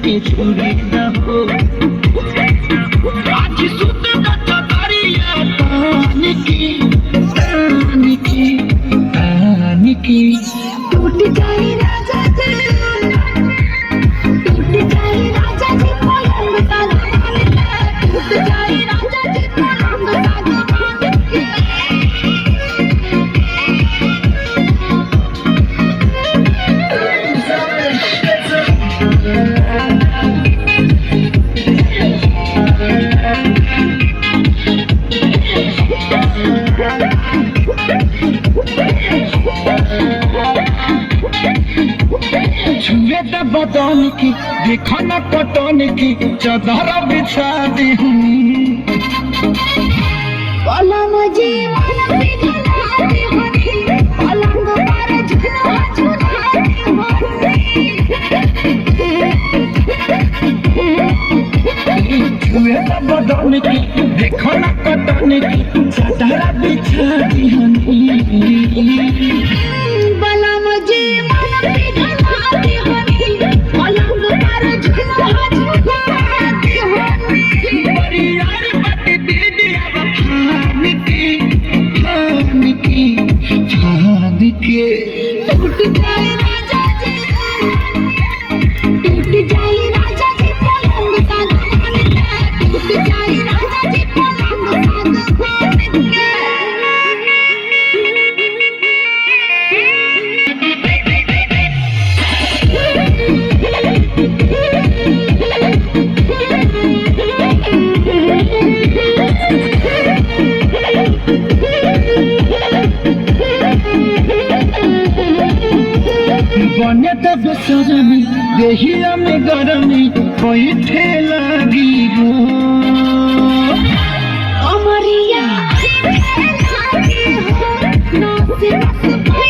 के छोड़े न हो आज सुत दरिया पानी की टूट जाए राजा जी, टूट जाए राजा जी पलंग सागवान के, टूट जाए राजा जी पलंग सागवान के। छुए द बदन की देखो न पटन की चादर बिछा दी पलंग जी मन पिघलाती होनी, पलंग पर झुला झुलाती होनी। छुए द बदन की देखो न पटन की चादर बिछा दी पलंग जी मन पिघलाती होनी, पलंग पर झुला झुलाती होनी। परियार बट दे दिया फान के टूट जाए राजा जी, टूट जाए राजा जी पलंग सागवान के, टूट जाए राजा जी पलंग सागवान के। बने तब सरमी देहिया में गरमी बैठे लगी हो अमरिया लागे हो, नाच नाच